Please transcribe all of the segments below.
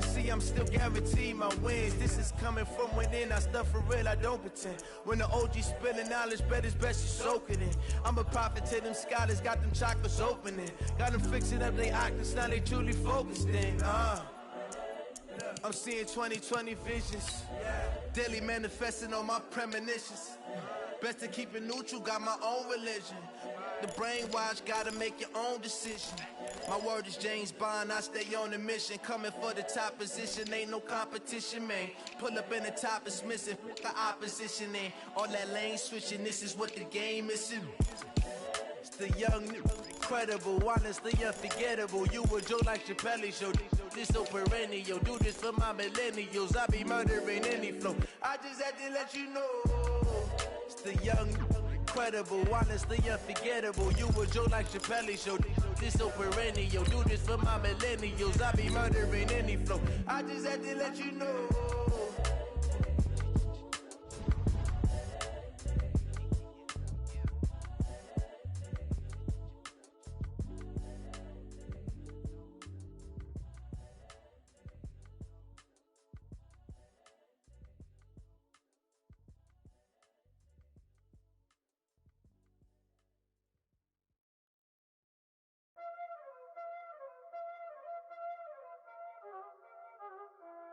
see, I'm still guaranteed my wins. This is coming from within, I stuff for real, I don't pretend. When the OG spilling knowledge, bet it's best you soak it in. I'm a prophet to them scholars, got them chakras opening. Got them fixing up they octaves, now they truly focused in. I'm seeing 2020 visions, daily manifesting on my premonitions. Best to keep it neutral, got my own religion. The brainwash, gotta make your own decision. My word is James Bond, I stay on the mission. Coming for the top position, ain't no competition, man. Pull up in the top, it's missing, the opposition ain't. All that lane switching, this is what the game is. It's the young, incredible, honestly unforgettable. You a Joe like Chappelle show, this so perennial. Do this for my millennials, I be murdering any flow. I just had to let you know. It's the young, incredible, honestly unforgettable. You a Joe like Chappelle show, this so perennial. Do this for my millennials, I be murdering any flow. I just had to let you know.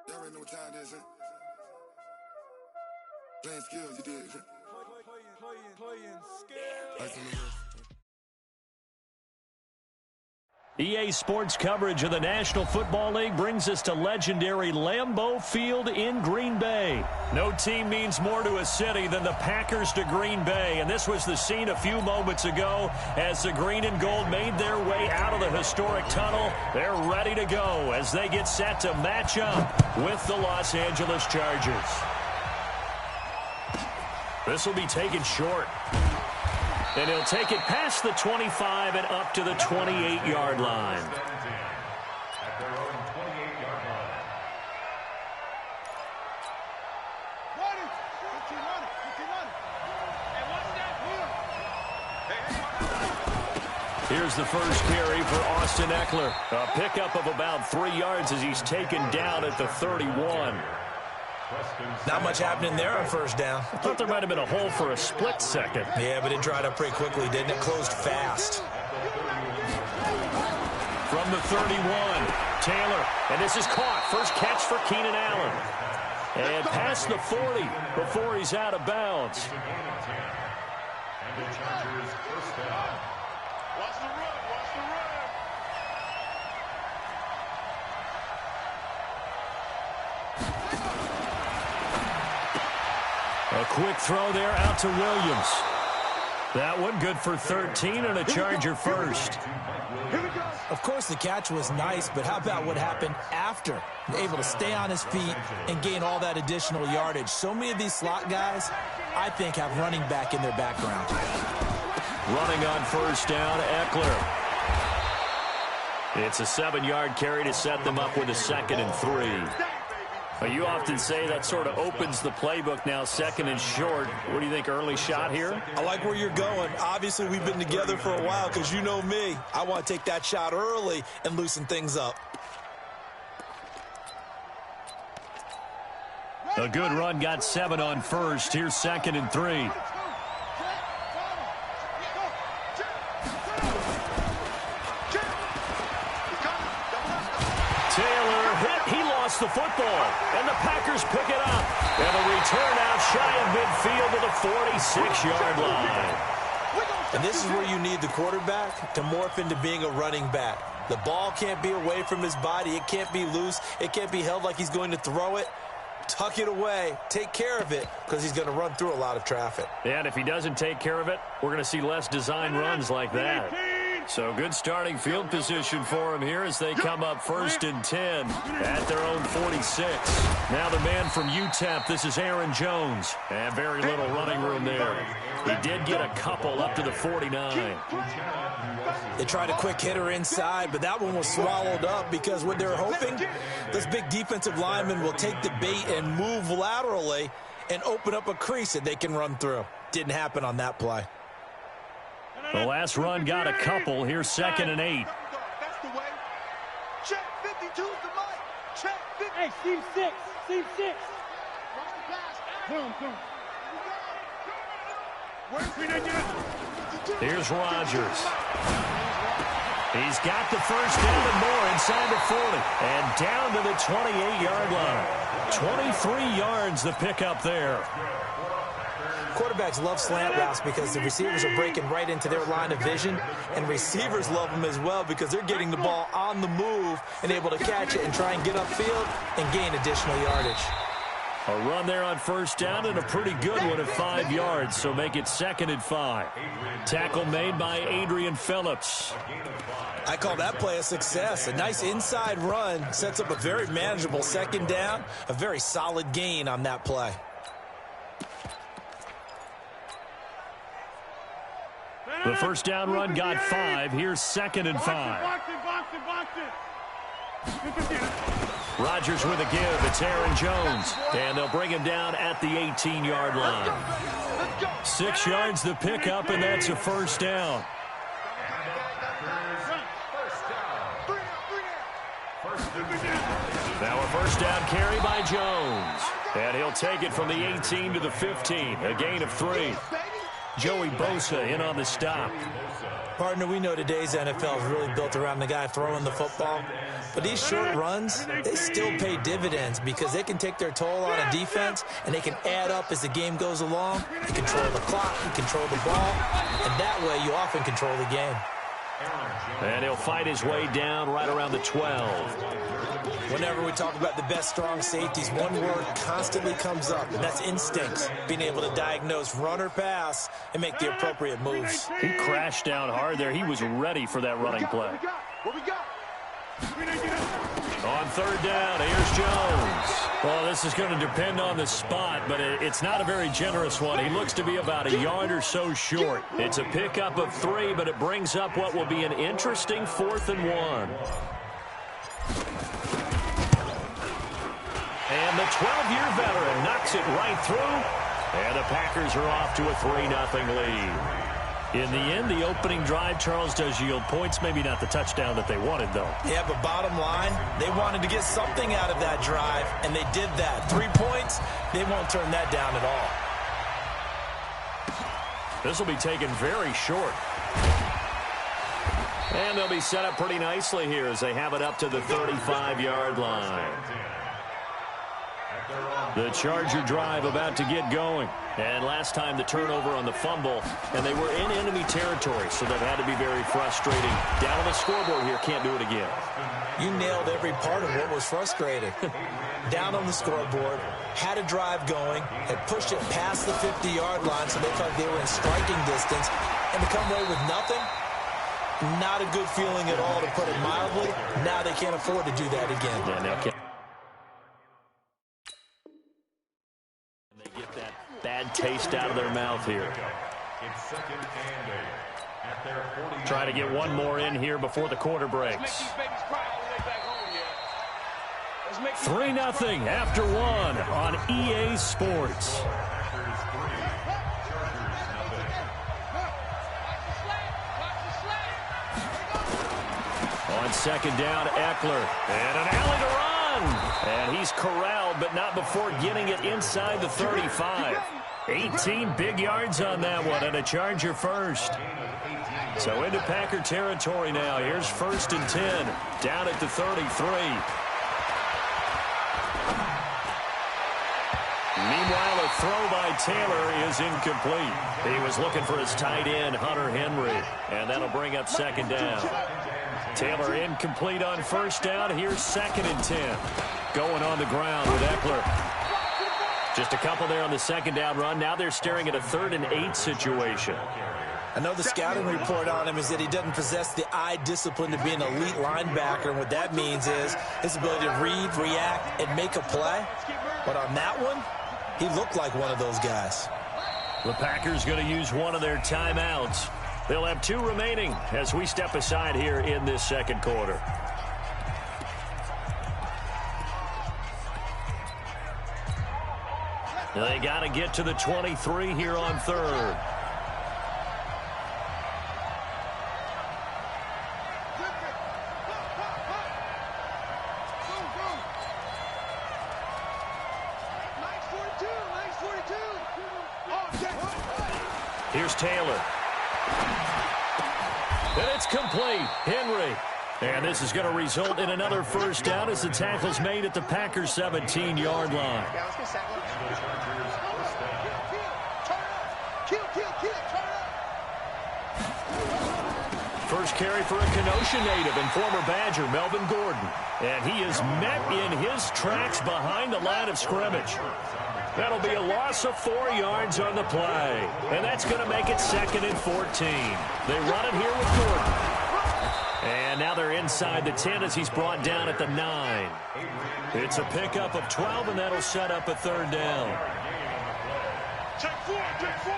Y'all already know what time it is, huh? Playing skills, you did. Playing skills. EA Sports coverage of the National Football League brings us to legendary Lambeau Field in Green Bay. No team means more to a city than the Packers to Green Bay, and this was the scene a few moments ago as the green and gold made their way out of the historic tunnel. They're ready to go as they get set to match up with the Los Angeles Chargers. This will be taken short. And he'll take it past the 25 and up to the 28-yard line. At their own 28-yard line. Here's the first carry for Austin Eckler. A pickup of about 3 yards as he's taken down at the 31. Not much happening there on first down. I thought there might have been a hole for a split second. Yeah, but it dried up pretty quickly, didn't it? Closed fast. From the 31, Taylor. And this is caught. First catch for Keenan Allen. And past the 40 before he's out of bounds. And the Chargers first down. Watch the run, watch the run. A quick throw there out to Williams. That one good for 13 and a Charger first. Of course, the catch was nice, but how about what happened after? Able to stay on his feet and gain all that additional yardage. So many of these slot guys, I think, have running back in their background. Running on first down, Eckler. It's a 7-yard carry to set them up with a 2nd and 3. You often say that sort of opens the playbook now, 2nd and short. What do you think, early shot here? I like where you're going. Obviously, we've been together for a while because you know me. I want to take that shot early and loosen things up. A good run, got 7 on first. Here's 2nd and 3. Taylor hit. He lost the football, and the Packers pick it up. And a return out shy of midfield to the 46-yard line. And this is where you need the quarterback to morph into being a running back. The ball can't be away from his body. It can't be loose. It can't be held like he's going to throw it. Tuck it away. Take care of it because he's going to run through a lot of traffic. And if he doesn't take care of it, we're going to see less design runs like that. So good starting field position for him here as they come up 1st and 10 at their own 46. Now the man from UTEP, this is Aaron Jones. And very little running room there. He did get a couple up to the 49. They tried a quick hitter inside, but that one was swallowed up because what they're hoping, this big defensive lineman will take the bait and move laterally and open up a crease that they can run through. Didn't happen on that play. The last run got a couple. Here's 2nd and 8. That's the way. Check 52's the mic. Hey, seam 6. Seam 6. Boom, boom. Here's Rodgers. He's got the first down and more inside the 40. And down to the 28-yard line. 23 yards the pickup there. Quarterbacks love slant routes because the receivers are breaking right into their line of vision, and receivers love them as well because they're getting the ball on the move and able to catch it and try and get upfield and gain additional yardage. A run there on first down and a pretty good one at 5 yards, so make it 2nd and 5. Tackle made by Adrian Phillips. I call that play a success. A nice inside run sets up a very manageable 2nd down, a very solid gain on that play. The first down run got 5. Here's 2nd and 5. Rodgers with a give. It's Aaron Jones. And they'll bring him down at the 18-yard line. 6 yards the pickup, and that's a first down. Now a first down carry by Jones. And he'll take it from the 18 to the 15. A gain of 3. Joey Bosa in on the stop. Partner, we know today's NFL is really built around the guy throwing the football. But these short runs, they still pay dividends because they can take their toll on a defense and they can add up as the game goes along. You control the clock, you control the ball, and that way you often control the game. And he'll fight his way down right around the 12. Whenever we talk about the best strong safeties, one word constantly comes up, and that's instincts. Being able to diagnose run or pass and make the appropriate moves. He crashed down hard there. He was ready for that running play. On third down, here's Jones. Well, this is going to depend on the spot, but it's not a very generous one. He looks to be about a yard or so short. It's a pickup of 3, but it brings up what will be an interesting 4th and 1. And the 12-year veteran knocks it right through. And the Packers are off to a 3-0 lead. In the end, the opening drive, Charles, does yield points. Maybe not the touchdown that they wanted, though. Yeah, but bottom line, they wanted to get something out of that drive, and they did that. 3 points, they won't turn that down at all. This will be taken very short. And they'll be set up pretty nicely here as they have it up to the 35-yard line. The Charger drive about to get going. And last time the turnover on the fumble, and they were in enemy territory, so they've had to be very frustrating. Down on the scoreboard here, can't do it again. You nailed every part of what was frustrating. Down on the scoreboard, had a drive going, had pushed it past the 50-yard line, so they thought they were in striking distance, and to come away with nothing, not a good feeling at all, to put it mildly. Now they can't afford to do that again. Yeah, now bad taste out of their mouth here. Try to get one more in here before the quarter breaks. 3-0 after 1 on EA Sports. On second down, Eckler. And an alley to run. And he's corralled, but not before getting it inside the 35. 18 big yards on that one, and a Charger first. So into Packer territory now. Here's 1st and 10, down at the 33. Meanwhile, a throw by Taylor is incomplete. He was looking for his tight end, Hunter Henry, and that'll bring up 2nd down. Taylor incomplete on 1st down. Here's 2nd and 10. Going on the ground with Eckler. Just a couple there on the 2nd down run. Now they're staring at a 3rd and 8 situation. I know the scouting report on him is that he doesn't possess the eye discipline to be an elite linebacker. And what that means is his ability to read, react, and make a play. But on that one, he looked like one of those guys. The Packers going to use one of their timeouts. They'll have 2 remaining as we step aside here in this 2nd quarter. They got to get to the 23 here on 3rd. Here's Taylor. And it's complete. Henry. And this is going to result in another first down as the tackle's made at the Packers' 17-yard line. First carry for a Kenosha native and former Badger, Melvin Gordon. And he is met in his tracks behind the line of scrimmage. That'll be a loss of 4 yards on the play. And that's going to make it 2nd and 14. They run it here with Gordon. And now they're inside the 10 as he's brought down at the 9. It's a pickup of 12, and that'll set up a 3rd down. Check 4, check 4.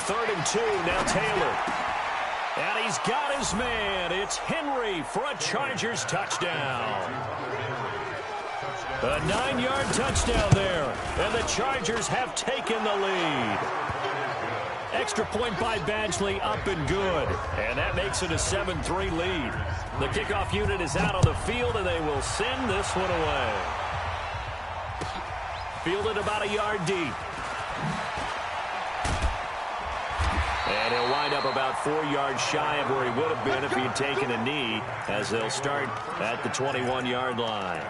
Third and 2, now Taylor. And he's got his man. It's Henry for a Chargers touchdown. A 9-yard touchdown there. And the Chargers have taken the lead. Extra point by Badgley, up and good. And that makes it a 7-3 lead. The kickoff unit is out on the field, and they will send this one away. Fielded about a yard deep. And he'll wind up about 4 yards shy of where he would have been if he'd taken a knee, as they'll start at the 21-yard line.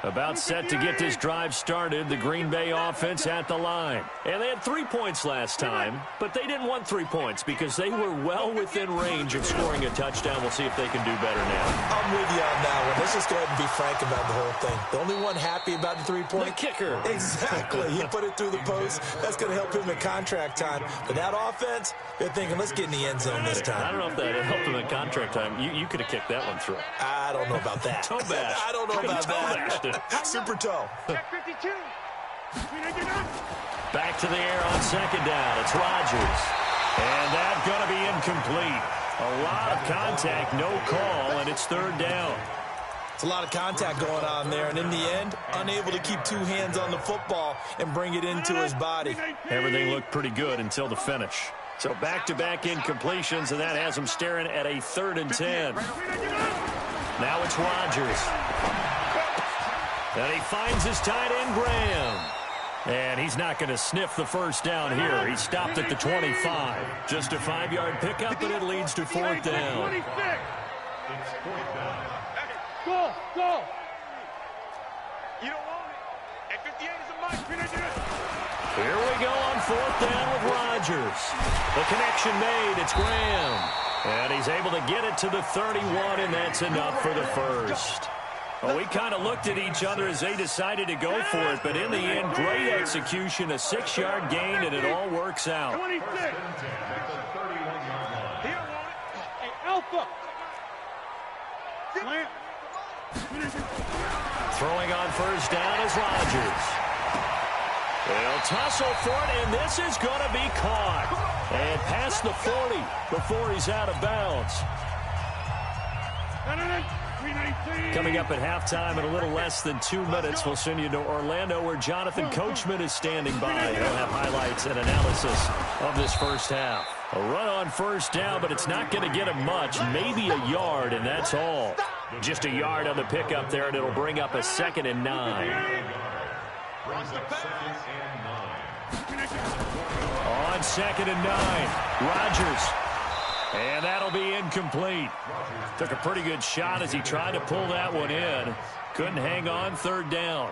About set to get this drive started, the Green Bay offense at the line. And they had 3 points last time, but they didn't want 3 points because they were well within range of scoring a touchdown. We'll see if they can do better now. I'm with you on that one. Let's just go ahead and be frank about the whole thing. The only one happy about the 3-point? The kicker. Exactly. He put it through the post. That's going to help him in contract time. But that offense, they're thinking, let's get in the end zone this time. I don't know if that helped him in contract time. You could have kicked that one through. I don't know about that. Toe bash. I don't know about that. Toe Super toe. Check 52. Back to the air on 2nd down. It's Rodgers. And that's going to be incomplete. A lot of contact, no call, and it's 3rd down. It's a lot of contact going on there, and in the end, unable to keep 2 hands on the football and bring it into his body. Everything looked pretty good until the finish. So back-to-back incompletions, and that has him staring at a 3rd and 10. Now it's Rodgers. And he finds his tight end, Graham. And he's not going to sniff the first down here. He stopped at the 25. Just a 5-yard pickup, and it leads to 4th down. Go, go. You don't want it. At 58 is a mic. Here we go on 4th down with Rodgers. The connection made. It's Graham. And he's able to get it to the 31, and that's enough for the first. Well, we kind of looked at each other as they decided to go for it, but in the end, great execution, a 6-yard gain, and it all works out. 26. Hey, Alpha. Slant. Throwing on first down is Rodgers. They'll tussle for it, and this is going to be caught. And past the 40 before he's out of bounds. Coming up at halftime in a little less than 2 minutes, we'll send you to Orlando where Jonathan Coachman is standing by. He'll have highlights and analysis of this first half. A run on first down, but it's not going to get him much. Maybe a yard, and that's all. Just a yard on the pickup there, and it'll bring up a 2nd and 9. On 2nd and 9, Rodgers. And that'll be incomplete. Took a pretty good shot as he tried to pull that one in. Couldn't hang on, 3rd down.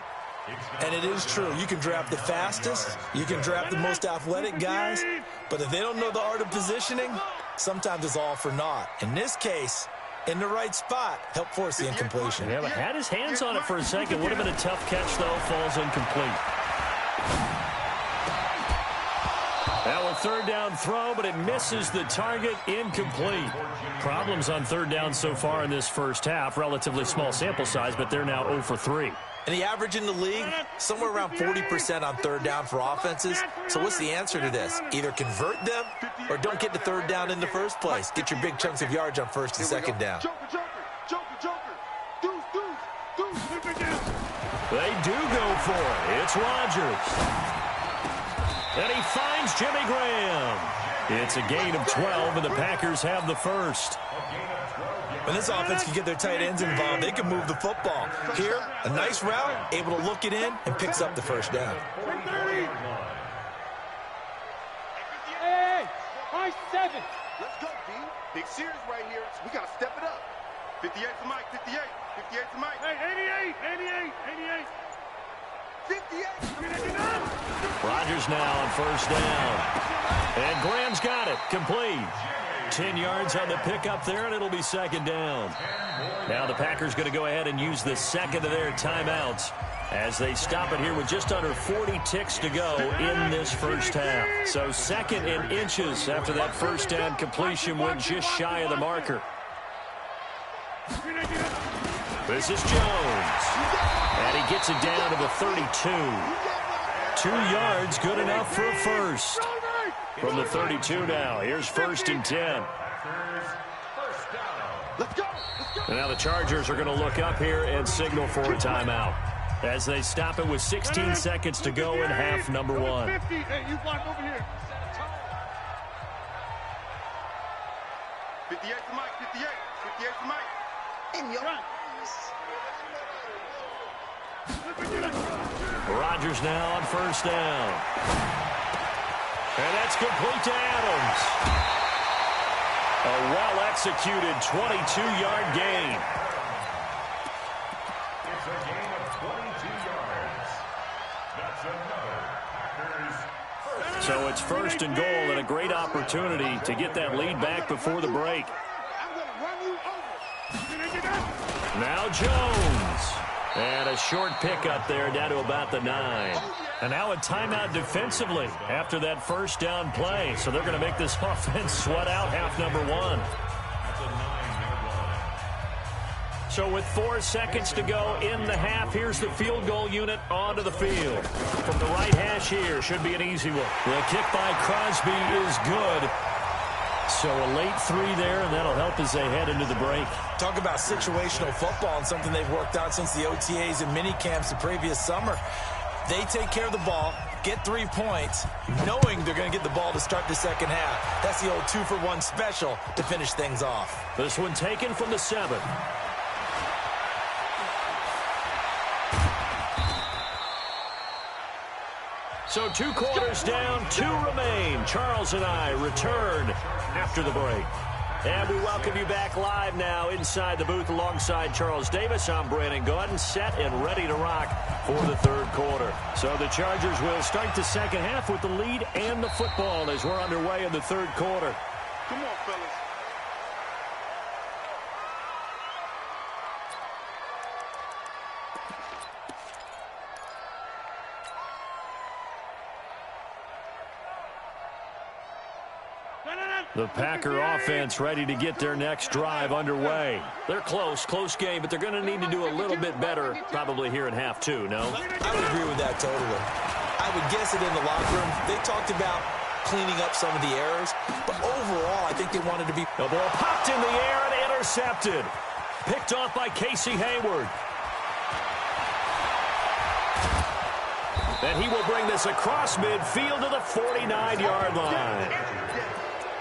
And it is true. You can draft the fastest. You can draft the most athletic guys. But if they don't know the art of positioning, sometimes it's all for naught. In this case, in the right spot, help force the incompletion. Yeah, but had his hands on it for a second. Would have been a tough catch, though. Falls incomplete. Now a 3rd down throw, but it misses the target, incomplete. Problems on 3rd down so far in this first half. Relatively small sample size, but they're now 0 for 3. And the average in the league, somewhere around 40% on 3rd down for offenses. So what's the answer to this? Either convert them or don't get the 3rd down in the first place. Get your big chunks of yards on 1st and 2nd down. They do go for it. It's Rodgers. And he finds Jimmy Graham. It's a gain of 12, and the Packers have the first. When this offense can get their tight ends involved, they can move the football. Here, a nice route, able to look it in, and picks up the first down. Hey, high 7. Let's go, D. Big series right here. We got to step it up. 58 to Mike, 58. 58 to Mike. Hey, 88, 88, 88. 58. Rodgers now on first down. And Graham's got it. Complete. 10 yards on the pickup there, and it'll be second down. Now the Packers going to go ahead and use the second of their timeouts as they stop it here with just under 40 ticks to go in this first half. So second in inches after that first down completion went just shy of the marker. This is Jones. And he gets it down to the 32. 2 yards, good enough for a first. From the 32 now, here's first and 10. Let's go. And now the Chargers are going to look up here and signal for a timeout as they stop it with 16 seconds to go in half number 1. Hey, you block over here. 58 to Mike, 58. 58 to Mike. In your Rodgers now on first down. And that's complete to Adams. A well-executed 22-yard gain. It's a gain of 22 yards. That's another Packers first. So it's first and goal and a great opportunity to get that lead back before the break. I'm going to run you over. Now Jones. And a short pickup there down to about the 9. And now a timeout defensively after that first down play. So they're going to make this offense sweat out half number 1. That's a 9-yard line. So with 4 seconds to go in the half, here's the field goal unit onto the field. From the right hash here, should be an easy one. The kick by Crosby is good. So a late 3 there, and that'll help as they head into the break. Talk about situational football and something they've worked out since the OTAs and mini camps the previous summer. They take care of the ball, get 3 points, knowing they're going to get the ball to start the second half. That's the old 2-for-1 special to finish things off. This one taken from the 7. So 2 quarters down, 2 remain. Charles and I return after the break. And we welcome you back live now inside the booth alongside Charles Davis. I'm Brandon Gaudin, set and ready to rock for the third quarter. So the Chargers will start the second half with the lead and the football as we're underway in the third quarter. Come on, fellas. The Packer offense ready to get their next drive underway. They're close game, but they're going to need to do a little bit better probably here in half 2, no? I would agree with that totally. I would guess it in the locker room. They talked about cleaning up some of the errors, but overall, I think they wanted to be... The ball popped in the air and intercepted. Picked off by Casey Hayward. And he will bring this across midfield to the 49-yard line.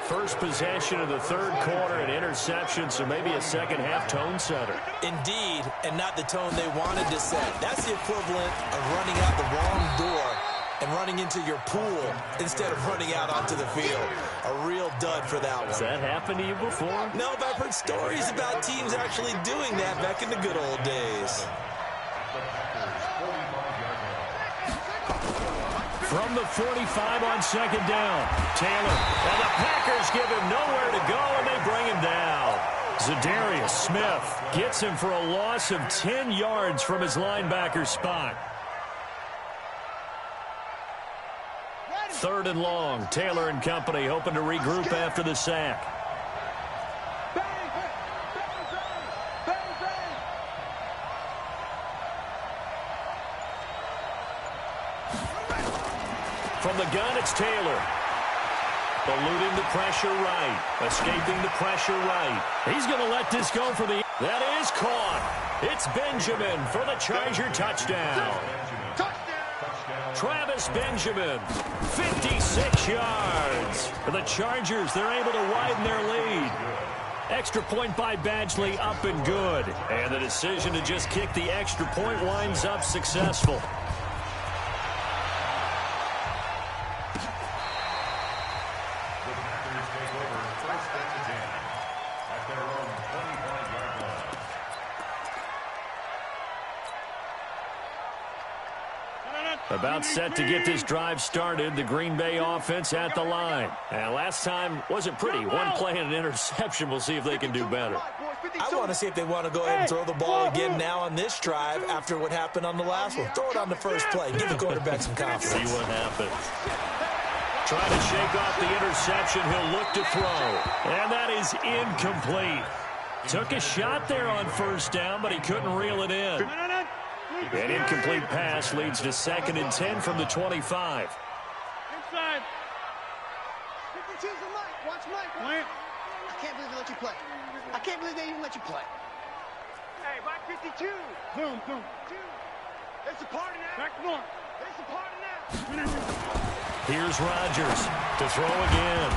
First possession of the third quarter, an interception, so maybe a second-half tone setter. Indeed, and not the tone they wanted to set. That's the equivalent of running out the wrong door and running into your pool instead of running out onto the field. A real dud for that one. Has that happened to you before? No, but I've heard stories about teams actually doing that back in the good old days. From the 45 on second down, Taylor. And the Packers give him nowhere to go, and they bring him down. Zadarius Smith gets him for a loss of 10 yards from his linebacker spot. Third and long. Taylor and company hoping to regroup after the sack. From the gun, it's Taylor. Eluding the pressure right. Escaping the pressure right. He's going to let this go for the... That is caught. It's Benjamin for the Charger touchdown. Touchdown. Travis Benjamin, 56 yards. For the Chargers, they're able to widen their lead. Extra point by Badgley, up and good. And the decision to just kick the extra point winds up successful. About set to get this drive started, the Green Bay offense at the line. And last time wasn't pretty. One play and an interception. We'll see if they can do better. I want to see if they want to go ahead and throw the ball again now on this drive after what happened on the last one. Throw it on the first play. Give the quarterback some confidence. See what happens. Trying to shake off the interception. He'll look to throw. And that is incomplete. Took a shot there on first down, but he couldn't reel it in. An incomplete pass leads to 2nd and 10 from the 25. Inside. 52's the Mike. Watch Mike. I can't believe they let you play. I can't believe they even let you play. Hey, back 52. Boom, boom. There's a part in that. Back north. There's a part in that. Here's Rodgers to throw again.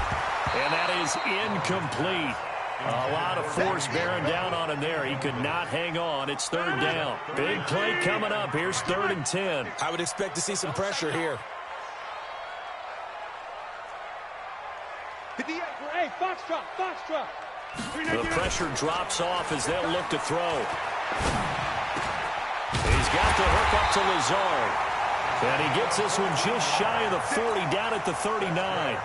And that is incomplete. A lot of force bearing down on him there. He could not hang on. It's 3rd down. Big play coming up. Here's 3rd and 10. I would expect to see some pressure here. 58. Hey, Foxtrot, Foxtrot. The pressure drops off as they'll look to throw. He's got the hook up to Lazard. And he gets this one just shy of the 40, down at the 39.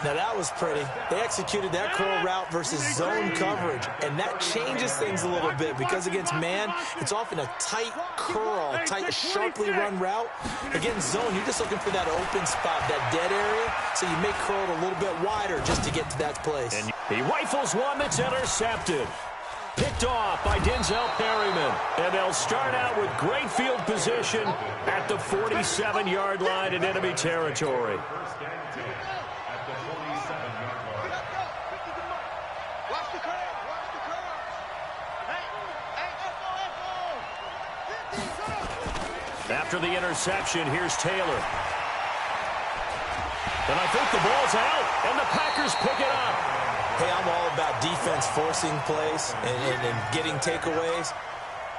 Now, that was pretty. They executed that curl route versus zone coverage, and that changes things a little bit because against man, it's often a tight curl, tight, sharply run route. Against zone, you're just looking for that open spot, that dead area, so you make curl a little bit wider just to get to that place. And he rifles one that's intercepted. Picked off by Denzel Perryman. And they'll start out with great field position at the 47-yard line in enemy territory. After the interception, here's Taylor. And I think the ball's out, and the Packers pick it up. Hey, I'm all about defense forcing plays and getting takeaways.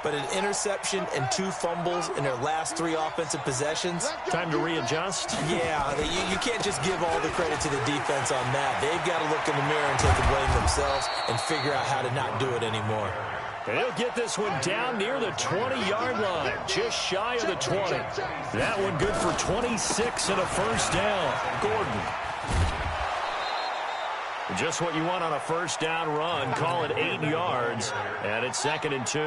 But an interception and 2 fumbles in their last 3 offensive possessions. Time to readjust? Yeah, you can't just give all the credit to the defense on that. They've got to look in the mirror and take the blame themselves and figure out how to not do it anymore. They'll get this one down near the 20-yard line, just shy of the 20. That one good for 26 and a first down. Gordon. Just what you want on a first down run. Call it 8 yards, and it's 2nd and 2.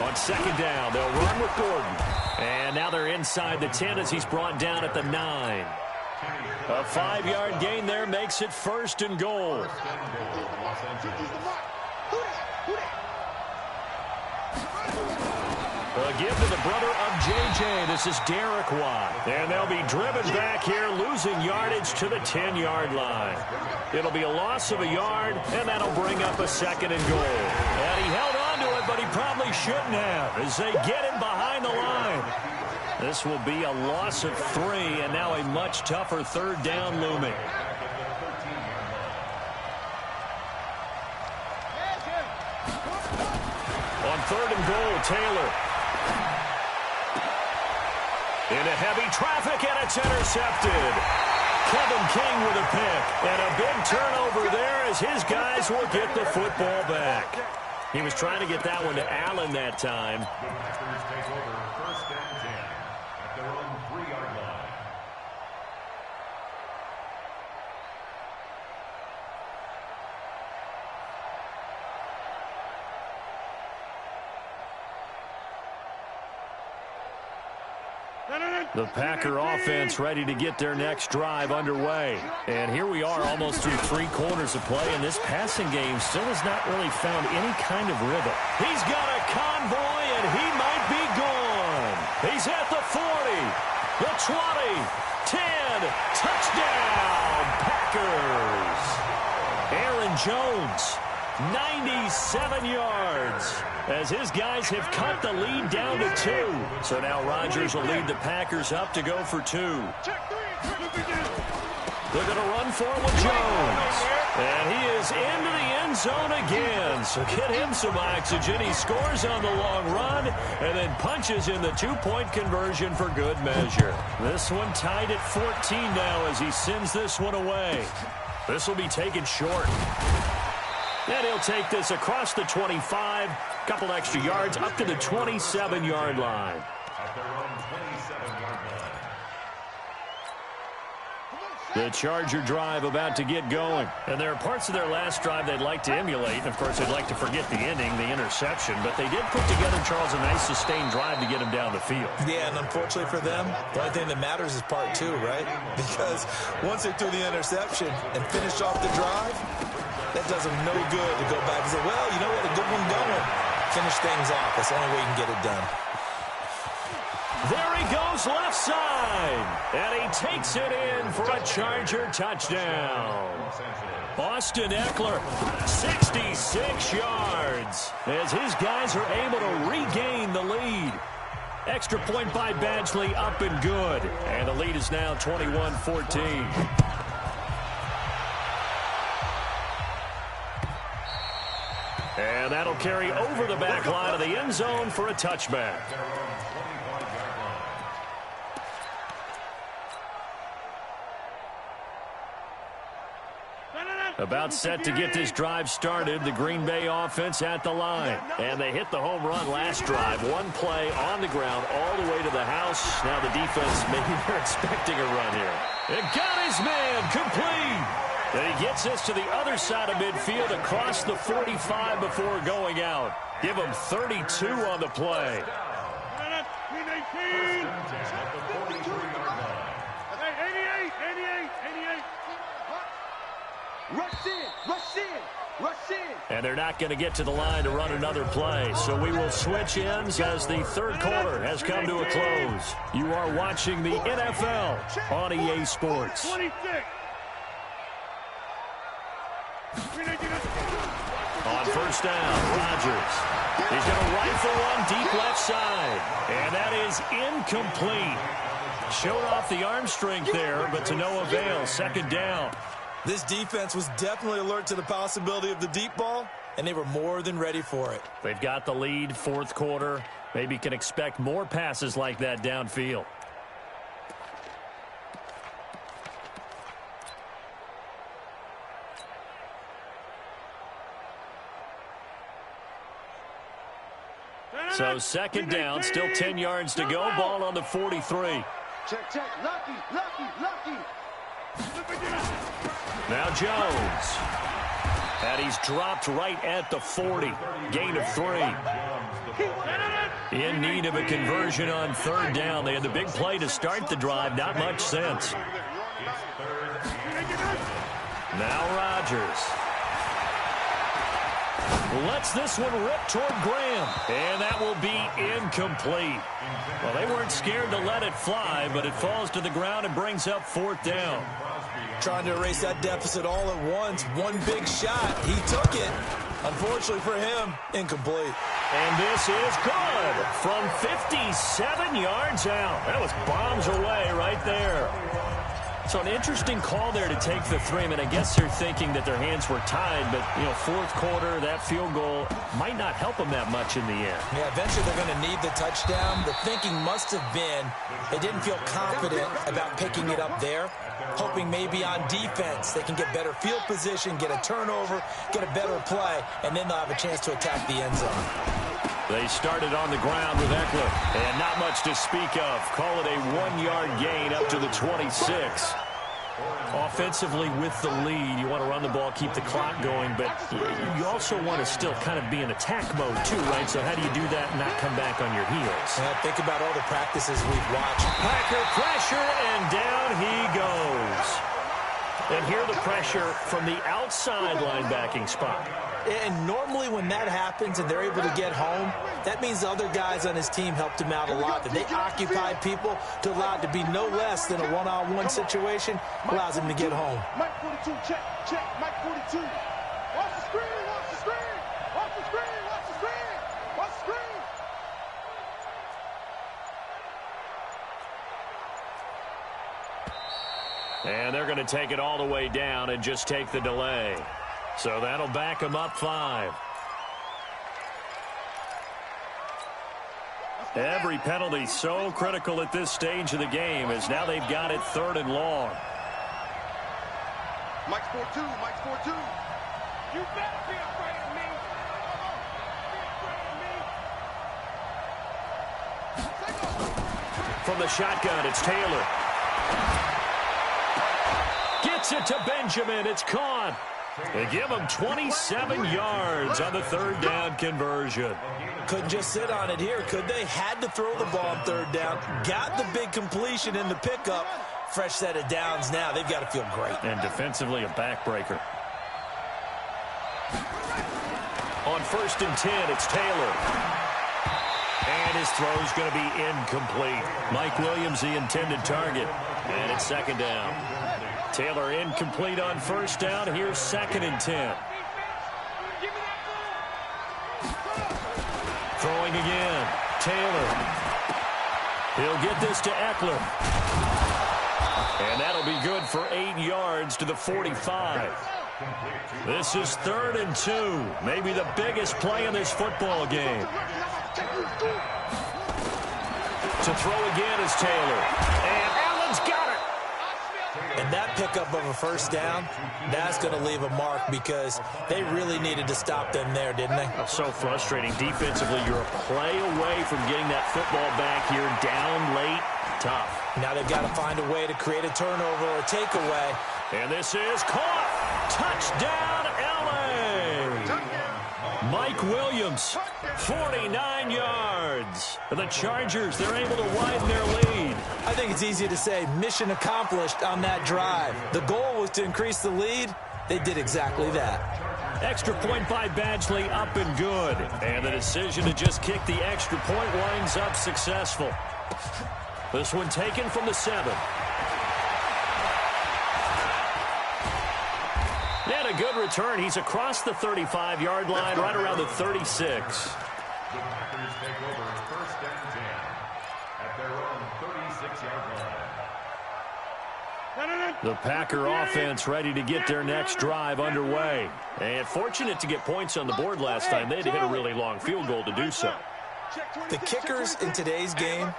On 2nd down, they'll run with Gordon. And now they're inside the 10 as he's brought down at the 9. A 5-yard gain there makes it 1st and goal. A give to the brother of J.J. This is Derek Watt. And they'll be driven back here, losing yardage to the 10-yard line. It'll be a loss of a yard, and that'll bring up a 2nd and goal. And he held on to it, but he probably shouldn't have as they get him behind the line. This will be a loss of 3, and now a much tougher 3rd down looming. On 3rd and goal, Taylor. Into heavy traffic, and it's intercepted. Kevin King with a pick. And a big turnover there as his guys will get the football back. He was trying to get that one to Allen that time. The Packers take over 1st and 10 at their own 3-yard line. The Packer offense ready to get their next drive underway. And here we are almost through 3 quarters of play, and this passing game still has not really found any kind of rhythm. He's got a convoy, and he might be gone. He's at the 40, the 20, 10, touchdown, Packers. Aaron Jones 97 yards as his guys have cut the lead down to 2. So now Rodgers will lead the Packers up to go for 2. They're going to run for it with Jones. And he is into the end zone again. So get him some oxygen. He scores on the long run and then punches in the two-point conversion for good measure. This one tied at 14 now as he sends this one away. This will be taken short. And he'll take this across the 25. Couple extra yards up to the 27-yard line. At their own 27-yard line. The Charger drive about to get going. And there are parts of their last drive they'd like to emulate. Of course, they'd like to forget the ending, the interception. But they did put together, Charles, a nice sustained drive to get him down the field. Yeah, and unfortunately for them, the only thing that matters is part 2, right? Because once they threw the interception and finished off the drive, that does them no good to go back and say, well, you know what, a good one going. Finish things off. That's the only way you can get it done. There he goes left side. And he takes it in for a Charger touchdown. Austin Eckler, 66 yards. As his guys are able to regain the lead. Extra point by Badgley up and good. And the lead is now 21-14. And that'll carry over the back line of the end zone for a touchback. About set to get this drive started, the Green Bay offense at the line. And they hit the home run last drive. One play on the ground all the way to the house. Now the defense, maybe they're expecting a run here. It got his man complete. And he gets this to the other side of midfield across the 45 before going out. Give him 32 on the play. Rush in, rush in, rush in. And they're not going to get to the line to run another play. So we will switch ends as the third quarter has come to a close. You are watching the NFL on EA Sports. 26. On first down, Rodgers. He's going to rifle one deep left side. And that is incomplete. Showed off the arm strength there, but to no avail. Second down. This defense was definitely alert to the possibility of the deep ball, and they were more than ready for it. They've got the lead, fourth quarter. Maybe can expect more passes like that downfield. So second down, still 10 yards to go. Ball on the 43. Check, check. Lucky, lucky, lucky. Now Jones. And he's dropped right at the 40. Gain of 3. In need of a conversion on third down. They had the big play to start the drive. Not much sense. Now Rodgers. Lets this one rip toward Graham. And that will be incomplete. Well, they weren't scared to let it fly, but it falls to the ground and brings up fourth down. Trying to erase that deficit all at once. One big shot. He took it. Unfortunately for him, incomplete. And this is good from 57 yards out. That was bombs away right there. So an interesting call there to take the 3. I mean, I guess they're thinking that their hands were tied, but, you know, fourth quarter, that field goal might not help them that much in the end. Yeah, eventually they're going to need the touchdown. The thinking must have been they didn't feel confident about picking it up there, hoping maybe on defense they can get better field position, get a turnover, get a better play, and then they'll have a chance to attack the end zone. They started on the ground with Eckler, and not much to speak of. Call it a 1-yard gain up to the 26. Offensively with the lead, you want to run the ball, keep the clock going, but you also want to still kind of be in attack mode too, right? So how do you do that and not come back on your heels? Yeah, think about all the practices we've watched. Packer pressure, and down he goes. And here the pressure from the outside linebacking spot. And normally when that happens and they're able to get home, that means the other guys on his team helped him out a lot. That they occupied people to allow it to be no less than a one-on-one situation, allows him to get home. Mike 42, check, check, Mike 42. Watch the screen, watch the screen. Watch the screen, watch the screen. Watch the screen. And they're going to take it all the way down and just take the delay. So that'll back them up 5. Every penalty so critical at this stage of the game as now they've got it 3rd and long. Mike's 4-2, Mike's 4-2. You better be afraid of me. Be afraid of me. From the shotgun, it's Taylor. Gets it to Benjamin. It's caught. They give him 27 yards on the 3rd down conversion. Couldn't just sit on it here, could they? Had to throw the ball on 3rd down. Got the big completion in the pickup. Fresh set of downs now. They've got to feel great. And defensively, a backbreaker. On 1st and 10, it's Taylor. And his throw's going to be incomplete. Mike Williams, the intended target. And it's 2nd down. Taylor incomplete on 1st down. Here's 2nd and 10. Throwing again. Taylor. He'll get this to Eckler. And that'll be good for 8 yards to the 45. This is 3rd and 2. Maybe the biggest play in this football game. To throw again is Taylor. And Allen's got it. And that pickup of a 1st down, that's going to leave a mark because they really needed to stop them there, didn't they? So frustrating. Defensively, you're a play away from getting that football back here down late. Tough. Now they've got to find a way to create a turnover or a takeaway. And this is caught. Touchdown, L.A. Mike Williams, 49 yards. And the Chargers, they're able to widen their lead. I think it's easy to say mission accomplished on that drive. The goal was to increase the lead. They did exactly that. Extra point by Badgley, up and good. And the decision to just kick the extra point winds up successful. This one taken from the 7. And a good return. He's across the 35-yard line, right around the 36. The Packers take over 1st and 10 at their own 36-yard line. The Packer offense ready to get their next drive underway. And fortunate to get points on the board last time. They had to hit a really long field goal to do so. The kickers in today's game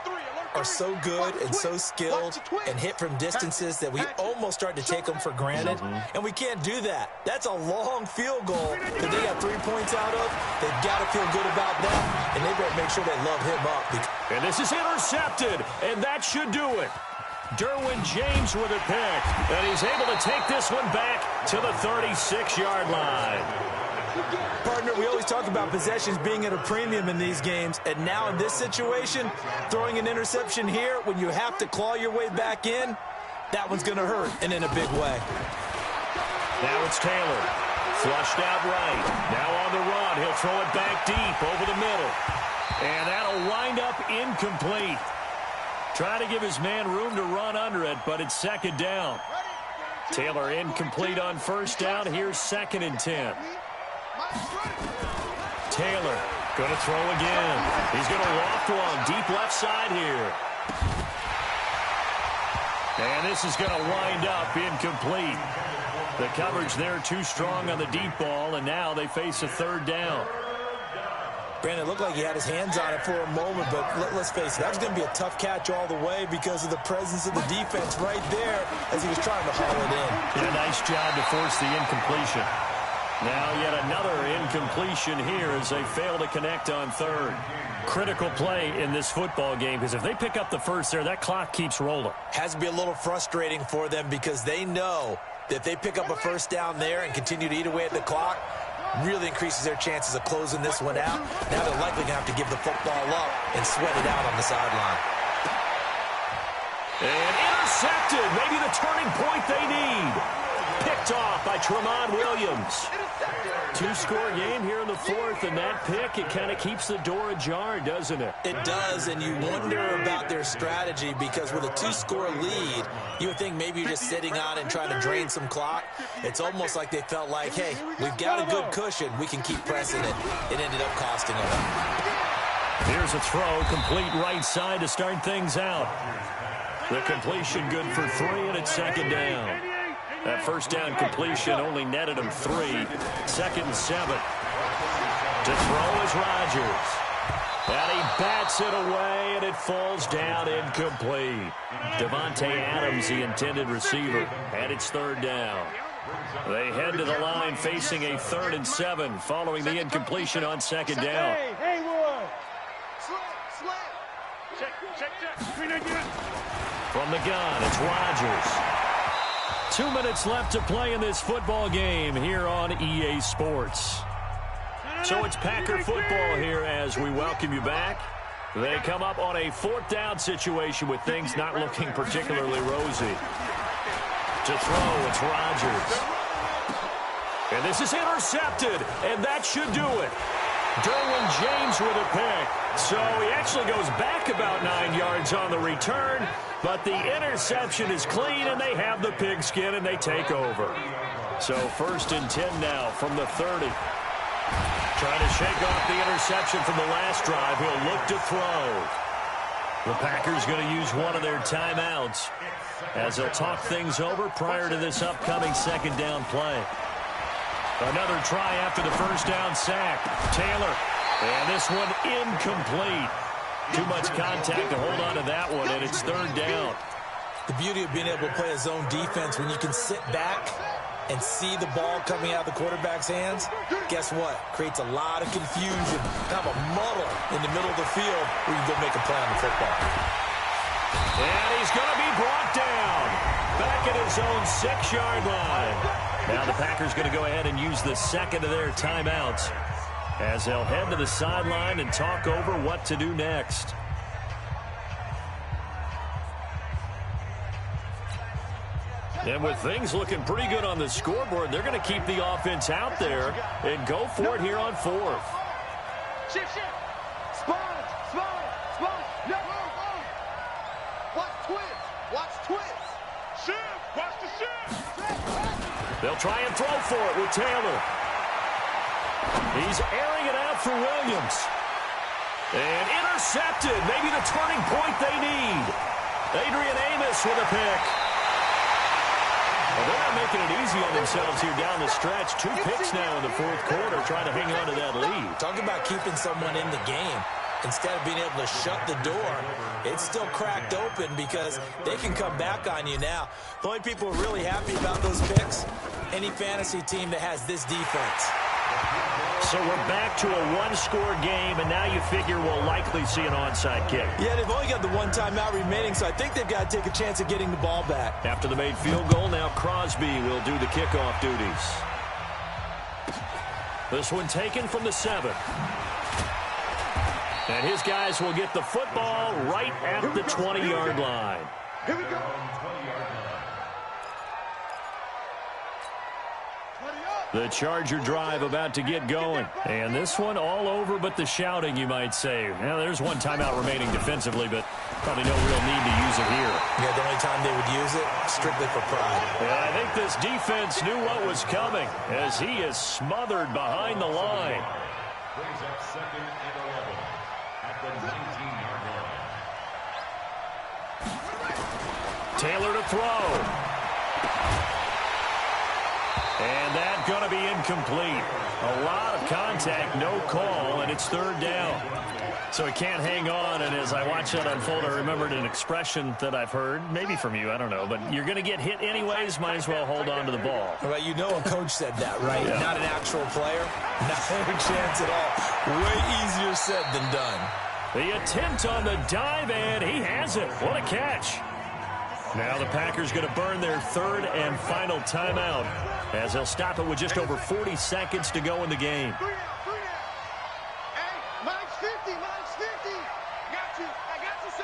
are so good and so skilled and hit from distances that we almost start to take them for granted. And we can't do that. That's a long field goal that they got 3 points out of. They've got to feel good about that, and they better make sure they love him up. And this is intercepted, and that should do it. Derwin James with a pick, and he's able to take this one back to the 36-yard line. Partner, we always talk about possessions being at a premium in these games, and now in this situation, throwing an interception here when you have to claw your way back in, that one's going to hurt, and in a big way. Now it's Taylor, flushed out right. Now on the run, he'll throw it back deep over the middle, and that'll wind up incomplete. Trying to give his man room to run under it, but it's 2nd down. Taylor incomplete on 1st down. Here's 2nd and 10. Taylor going to throw again. He's going to loft one deep left side here. And this is going to wind up incomplete. The coverage there too strong on the deep ball, and now they face a 3rd down. Brandon, it looked like he had his hands on it for a moment, but let's face it, that was going to be a tough catch all the way because of the presence of the defense right there as he was trying to haul it in. Yeah, nice job to force the incompletion. Now yet another incompletion here as they fail to connect on 3rd. Critical play in this football game because if they pick up the 1st there, that clock keeps rolling. Has to be a little frustrating for them because they know that if they pick up a 1st down there and continue to eat away at the clock, really increases their chances of closing this one out. Now they're likely going to have to give the football up and sweat it out on the sideline. And intercepted. Maybe the turning point they need. picked off by Tremont Williams. Two-score game here in the fourth, and that pick, it kind of keeps the door ajar, doesn't it? It does, and you wonder about their strategy because with a two-score lead, you would think maybe you're just sitting on and trying to drain some clock. It's almost like they felt like, hey, we've got a good cushion. We can keep pressing it. It ended up costing them. Here's a throw, complete right side to start things out. The completion good for 3, and it's second down. That first down completion only netted him 3. 2nd and 7. To throw is Rodgers. And he bats it away, and it falls down incomplete. Davante Adams, the intended receiver, and it's 3rd down. They head to the line facing a 3rd and 7 following the incompletion on 2nd down. Hey, Wood. Check. From the gun, it's Rodgers. 2 minutes left to play in this football game here on EA Sports. So it's Packer football here as we welcome you back. They come up on a 4th down situation with things not looking particularly rosy. To throw, it's Rodgers. And this is intercepted, and that should do it. Derwin James with a pick. So he actually goes back about 9 yards on the return, but the interception is clean, and they have the pigskin, and they take over. So 1st and 10 now from the 30. Trying to shake off the interception from the last drive. He'll look to throw. The Packers going to use one of their timeouts as they'll talk things over prior to this upcoming 2nd down play. Another try after the 1st down sack. Taylor. And this one incomplete. Too much contact to hold on to that one, and it's 3rd down. The beauty of being able to play a zone defense when you can sit back and see the ball coming out of the quarterback's hands, guess what? Creates a lot of confusion, kind of a muddle in the middle of the field where you can go make a play on the football. And he's going to be brought down back at his own 6-yard line. Now the Packers going to go ahead and use the 2nd of their timeouts as they'll head to the sideline and talk over what to do next. And with things looking pretty good on the scoreboard, they're going to keep the offense out there and go for it here on 4th. Shift. Spot. No. Watch twist. Shift. Watch the shift. They'll try and throw for it with Taylor. He's airing it out for Williams. And intercepted. Maybe the turning point they need. Adrian Amos with a pick. Well, they're not making it easy on themselves here down the stretch. 2 picks now in the 4th quarter, trying to hang on to that lead. Talk about keeping someone in the game. Instead of being able to shut the door, it's still cracked open because they can come back on you now. The only people who are really happy about those picks, any fantasy team that has this defense. So we're back to a 1-score game, and now you figure we'll likely see an onside kick. Yeah, they've only got the 1 timeout remaining, so I think they've got to take a chance at getting the ball back. After the made field goal, now Crosby will do the kickoff duties. This one taken from the 7. And his guys will get the football right at the 20-yard line. Here we go. The Charger drive about to get going. And this one all over but the shouting, you might say. Now, there's 1 timeout remaining defensively, but probably no real need to use it here. Yeah, the only time they would use it, strictly for pride. Yeah, I think this defense knew what was coming as he is smothered behind the line. Brings up 2nd and 11 at the 19-yard line. Taylor to throw. And that's going to be incomplete. A lot of contact, no call, and it's 3rd down. So he can't hang on, and as I watch that unfold, I remembered an expression that I've heard, maybe from you, I don't know, but you're going to get hit anyways, might as well hold on to the ball. Well, you know a coach said that, right? Yeah. Not an actual player. Not a chance at all. Way easier said than done. The attempt on the dive, and he has it. What a catch. Now the Packers going to burn their 3rd and final timeout as they'll stop it with just over 40 seconds to go in the game. Hey, mine's 50. I got you, son.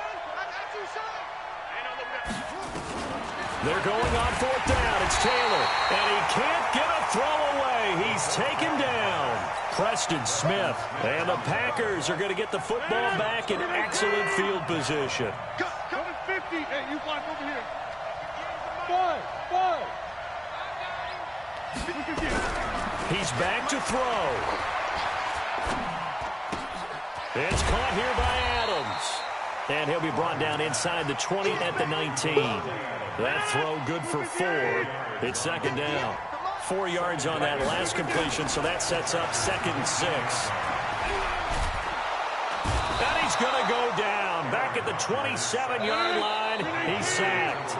They're going on 4th down. It's Taylor. And he can't get a throw away. He's taken down. Preston Smith. And the Packers are going to get the football back in excellent field position. Come to 50. Hey, you block over here. 5. He's back to throw. It's caught here by Adams. And he'll be brought down inside the 20 at the 19. That throw good for 4. It's second down. 4 yards on that last completion, so that sets up 2nd and 6. And he's going to go down. Back at the 27-yard line, he's sacked.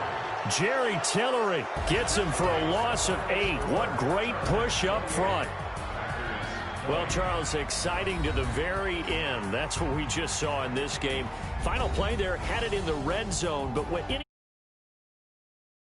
Jerry Tillery gets him for a loss of 8. What great push up front. Well, Charles, exciting to the very end. That's what we just saw in this game. Final play there, had it in the red zone, but when